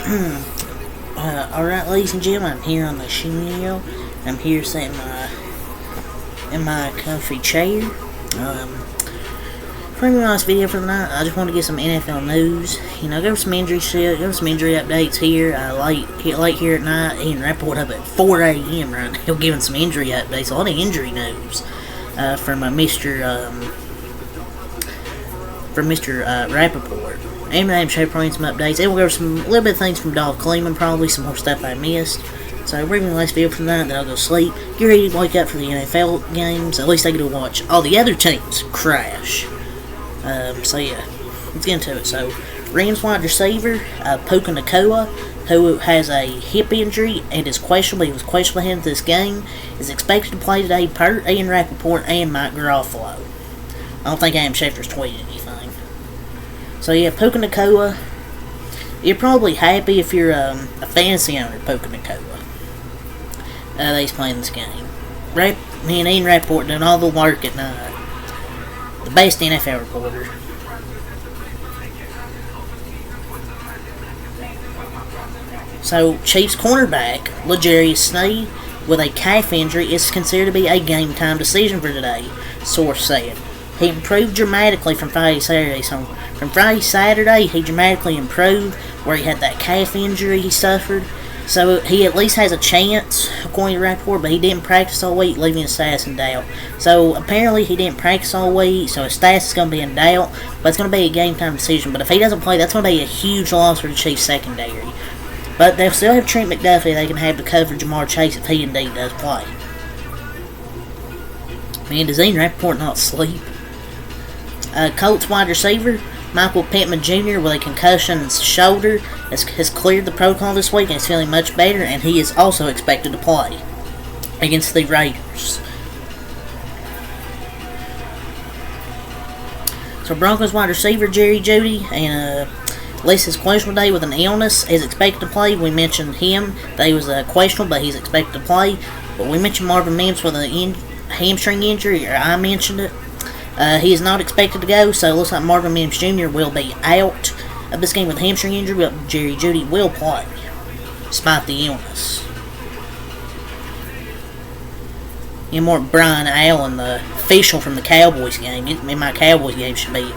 Alright, ladies and gentlemen, I'm here on the show. I'm here sitting in my comfy chair. Pretty nice video for the night. I just want to get some NFL news. There was some injury shit, there was some injury updates here. Late here at night, Ian Rappaport up at 4 a.m. right now, giving some injury updates. A lot of injury news from Mr. Rappaport. And I'm sharing some updates. And we'll go some little bit of things from Dolph Kleeman, probably some more stuff I missed. So bring me the last video for the night, then I'll go sleep. Get ready to wake up for the NFL games. At least I get to watch all the other teams crash. So yeah, let's get into it. So Rams wide receiver Puka Nacua, who has a hip injury and is questionable. He was questionable heading into this game. Is expected to play today per Ian Rappaport and Mike Garofalo. I don't think Adam Schefter's tweeted anything. So yeah, Puka Nacua. You're probably happy if you're a fantasy owner, Puka Nacua. That he's playing this game. Me and Ian Rappaport doing all the work at night. The best NFL reporter. So, Chiefs cornerback L'Jarius Sneed with a calf injury is considered to be a game-time decision for today, source said. He improved dramatically from Friday Saturday. So, from Friday Saturday, he dramatically improved where he had that calf injury he suffered. So he at least has a chance, according to Rappaport, but he didn't practice all week, leaving his status in doubt. So apparently he didn't practice all week, so his status is going to be in doubt, but it's going to be a game-time decision. But if he doesn't play, that's going to be a huge loss for the Chiefs secondary. But they'll still have Trent McDuffie they can have to cover Jamar Chase if he indeed does play. Man, does Ian Rappaport not sleep? Colts wide receiver Michael Pittman Jr. with a concussion in his shoulder has cleared the protocol this week and is feeling much better, and he is also expected to play against the Raiders. So Broncos wide receiver Jerry Jeudy and Lisa's questionable day with an illness is expected to play. We mentioned him that he was questionable, but he's expected to play. But we mentioned Marvin Mims with a hamstring injury, or I mentioned it. He is not expected to go, so it looks like Marvin Mims Jr. will be out of this game with a hamstring injury, but Jerry Jeudy will play, despite the illness. More Brian Allen, the official from the Cowboys game. In my Cowboys game should be,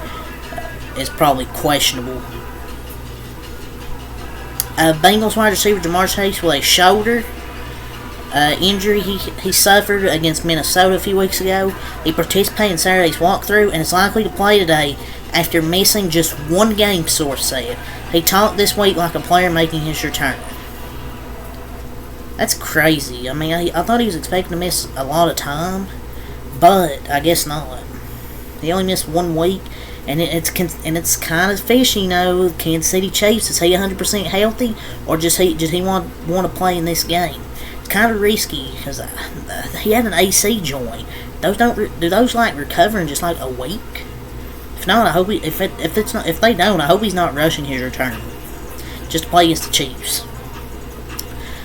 is probably questionable. Bengals wide receiver Jamar Chase with a shoulder injury he suffered against Minnesota a few weeks ago. He participated in Saturday's walkthrough and is likely to play today after missing just one game, source said. He talked this week like a player making his return. That's crazy. I mean, I thought he was expecting to miss a lot of time, but I guess not. He only missed 1 week, and it's kind of fishy, Kansas City Chiefs, is he 100% healthy, or just he want to play in this game? Kind of risky because he had an AC joint. Do those recover in just like a week? If not, I hope if they don't, I hope he's not rushing his return just to play against the Chiefs.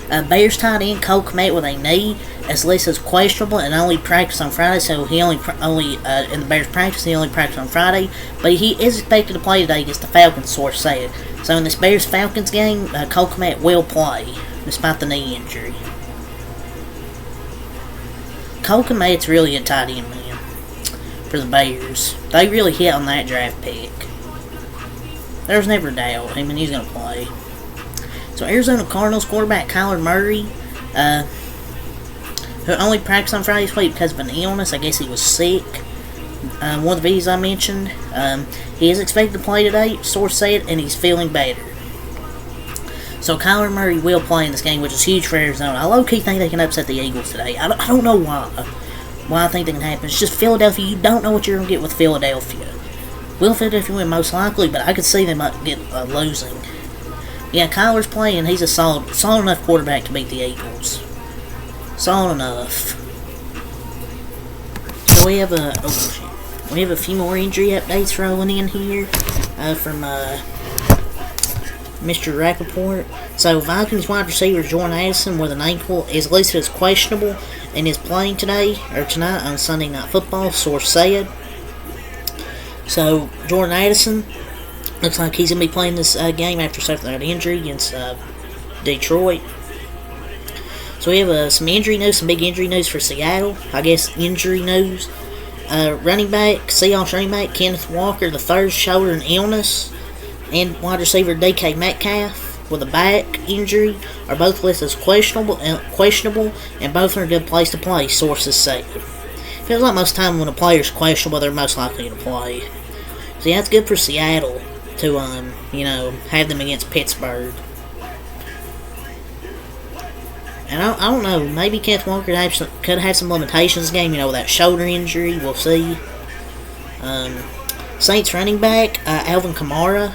Bears tight end Cole Kmet with a knee as listed as questionable and only practiced on Friday. So he only in the Bears practice he only practiced on Friday, but he is expected to play today against the Falcons, source said. So in this Bears Falcons game, Cole Kmet will play despite the knee injury. Cole Kmet's really a tight end, man, for the Bears. They really hit on that draft pick. There's never a doubt. I mean, he's going to play. So Arizona Cardinals quarterback Kyler Murray, who only practiced on Friday this week because of an illness. I guess he was sick. One of the videos I mentioned. He is expected to play today, source said, and he's feeling better. So Kyler Murray will play in this game, which is huge for Arizona. I low-key think they can upset the Eagles today. I don't know why I think that can happen. It's just Philadelphia. You don't know what you're going to get with Philadelphia. Will Philadelphia win? Most likely, but I could see them get losing. Yeah, Kyler's playing. He's a solid enough quarterback to beat the Eagles. Solid enough. So we have a few more injury updates rolling in here from Mr. Rappaport. So Vikings wide receiver Jordan Addison with an ankle is listed as questionable and is playing tonight on Sunday Night Football, source said. So Jordan Addison Looks like he's going to be playing this game after suffering an injury against Detroit. So we have some injury news, some big injury news for Seattle. I guess injury news. Running back, Seahawks running back Kenneth Walker, the third shoulder and illness, and wide receiver DK Metcalf with a back injury are both listed as questionable, and both are in a good place to play, sources say. Feels like most of the time when a player's questionable, they're most likely to play. So yeah, it's good for Seattle to, have them against Pittsburgh. And I don't know, maybe Kenneth Walker could have some limitations this game, with that shoulder injury, we'll see. Saints running back, Alvin Kamara,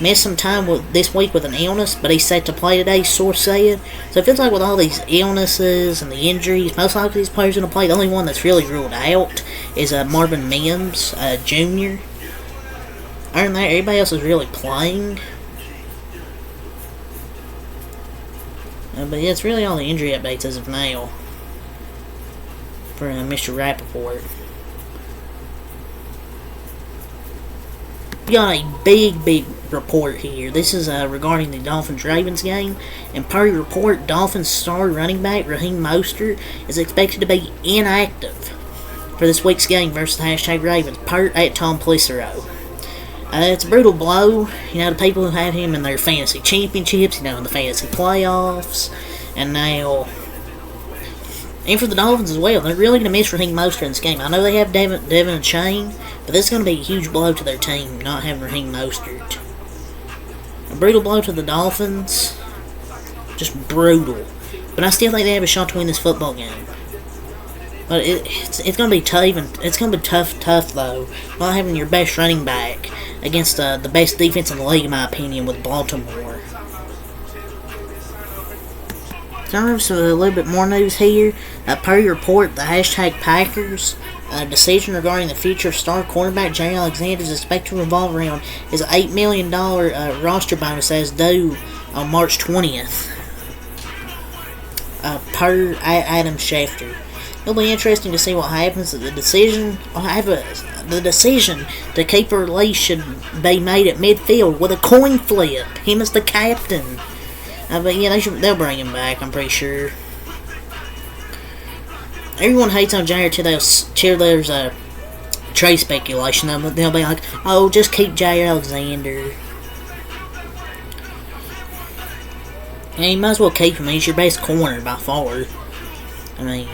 missed some time this week with an illness, but he's set to play today, source said. So it feels like with all these illnesses and the injuries, most likely these players are going to play. The only one that's really ruled out is Marvin Mims, Jr. Other than that, everybody else is really playing. But yeah, it's really all the injury updates as of now for Mr. Rappaport. We got a big report here. This is regarding the Dolphins-Ravens game. And per report, Dolphins star running back Raheem Mostert is expected to be inactive for this week's game versus the #Ravens, at Tom Pelissero. It's a brutal blow, to people who have him in their fantasy championships, in the fantasy playoffs, and now, and for the Dolphins as well. They're really going to miss Raheem Mostert in this game. I know they have Devin Achane, but this is going to be a huge blow to their team, not having Raheem Mostert. A brutal blow to the Dolphins, just brutal. But I still think they have a shot to win this football game. But it's going to be tough. It's going to be tough though, not having your best running back against the best defense in the league, in my opinion, with Baltimore. So a little bit more news here. Per report, the #Packers decision regarding the future of star cornerback Jay Alexander is expected to revolve around his $8 million roster bonus as due on March 20th. Per Adam Schefter. It'll be interesting to see what happens. The decision to keep a release should be made at midfield with a coin flip. Him as the captain. But yeah, they'll bring him back, I'm pretty sure. Everyone hates on Jair till there's trade speculation. They'll be like, oh, just keep Jair Alexander. Yeah, you might as well keep him. He's your best corner by far. I mean...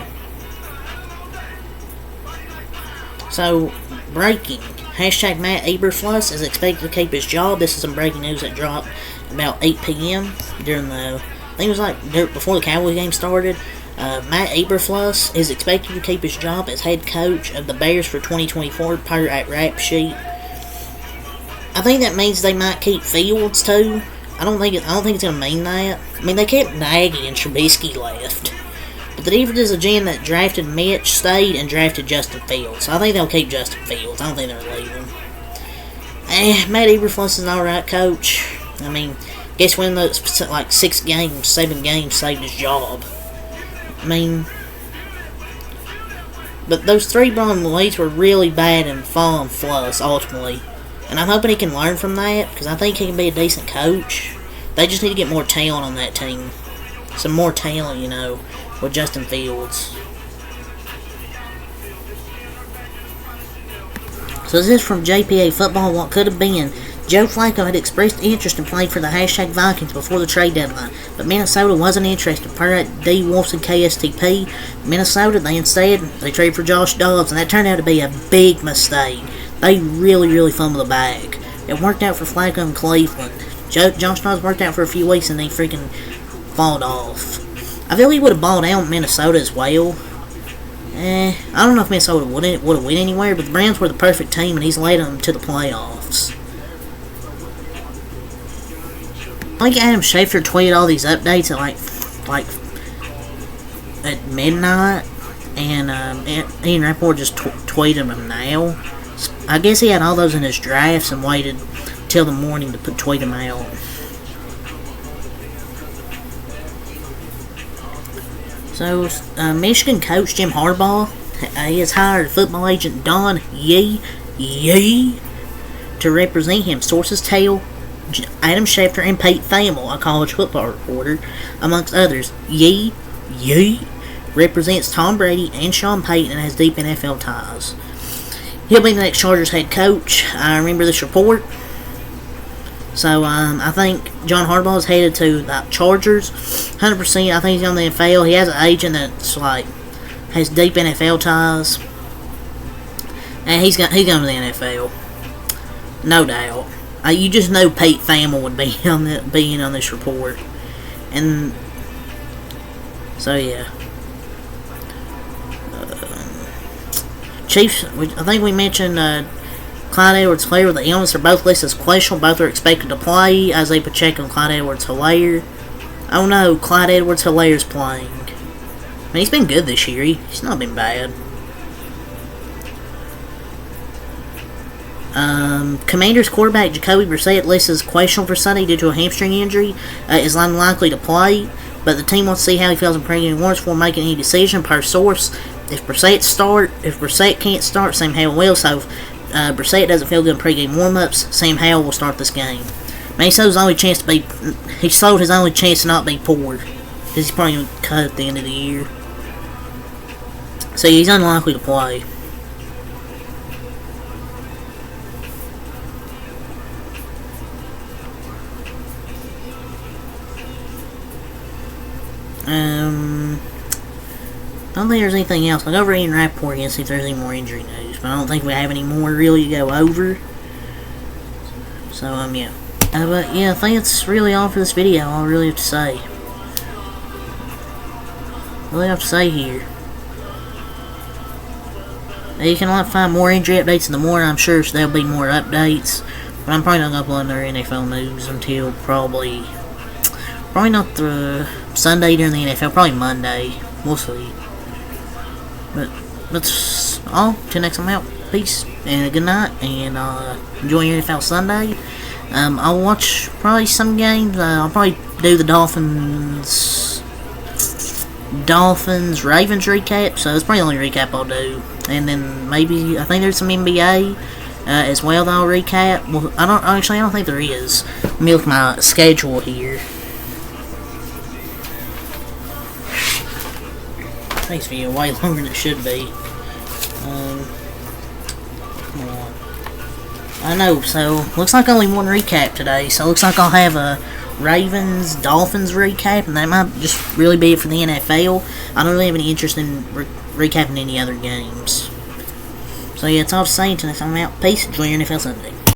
So, breaking. #Matt Eberflus is expected to keep his job. This is some breaking news that dropped about 8 p.m. during the... I think it was like before the Cowboys game started. Matt Eberflus is expected to keep his job as head coach of the Bears for 2024 per at Rap Sheet. I think that means they might keep Fields too. I don't think it's going to mean that. I mean, they kept Nagy and Trubisky left. But the difference is the GM that drafted Mitch stayed and drafted Justin Fields. So I think they'll keep Justin Fields. I don't think they're leaving. Matt Eberflus is an alright coach. I mean, guess when those 7 games saved his job. I mean, but those 3 Braun Leeds were really bad and falling Fluss ultimately. And I'm hoping he can learn from that, because I think he can be a decent coach. They just need to get more talent on that team. Some more talent, with Justin Fields. So this is from JPA Football. What could have been. Joe Flacco had expressed interest in playing for the #Vikings before the trade deadline, but Minnesota wasn't interested. Per D. Wolfson KSTP, Minnesota, they traded for Josh Dobbs, and that turned out to be a big mistake. They really fumbled the bag. It worked out for Flacco in Cleveland. Josh Dobbs worked out for a few weeks, and then he freaking falled off. I feel he would have balled out in Minnesota as well. I don't know if Minnesota would have went anywhere, but the Browns were the perfect team, and he's led them to the playoffs. I think Adam Schefter tweeted all these updates at midnight, and Ian Rappaport just tweeted them now. I guess he had all those in his drafts and waited till the morning to tweet them out. So, Michigan coach Jim Harbaugh, he has hired football agent Don Yee to represent him. Sources tell Adam Schefter and Pete Thamel, a college football reporter, amongst others. Yee represents Tom Brady and Sean Payton and has deep NFL ties. He'll be the next Chargers head coach. I remember this report. So, I think John Harbaugh is headed to the Chargers. 100%. I think he's on the NFL. He has an agent that's has deep NFL ties. And he's going to the NFL. No doubt. You just know Pete Thamel would be being on this report. And so, yeah. Chiefs, I think we mentioned Clyde Edwards-Helaire with the illness are both listed as questionable. Both are expected to play. Isaiah Pacheco and Clyde Edwards-Helaire. Oh no, Clyde Edwards-Helaire's playing. I mean, he's been good this year. He's not been bad. Commanders quarterback Jacoby Brissett listed as questionable for Sunday due to a hamstring injury. Is unlikely to play, but the team wants to see how he feels in pregame warm-ups before making any decision. Per source, if Brissett can't start, Sam Howell will. So if Brissett doesn't feel good in pregame warm-ups, Sam Howell will start this game. Man, he sold his only chance to not be poor, because he's probably going to cut at the end of the year. So he's unlikely to play. I don't think there's anything else. I'll go over Ian Rappaport again and see if there's any more injury news. But I don't think we have any more really to go over. So, yeah. But, yeah, I think that's really all for this video. All I really have to say. Really have to say here. Now, you can find more injury updates in the morning. I'm sure there'll be more updates. But I'm probably not going to upload their NFL news until probably not the Sunday during the NFL. Probably Monday. We'll see. But that's all. Till next time, out. Peace and good night. And enjoy your NFL Sunday. I'll watch probably some games. I'll probably do the Dolphins Ravens recap. So it's probably the only recap I'll do. And then maybe I think there's some NBA as well that I'll recap. Well, I don't think there is. Let me look at my schedule here. Makes me way longer than it should be. Come on. I know, so looks like only one recap today. So looks like I'll have a Ravens Dolphins recap, and that might just really be it for the NFL. I don't really have any interest in recapping any other games. So yeah, it's all the same. Till next time, I'm out. Peace. Enjoy your NFL Sunday.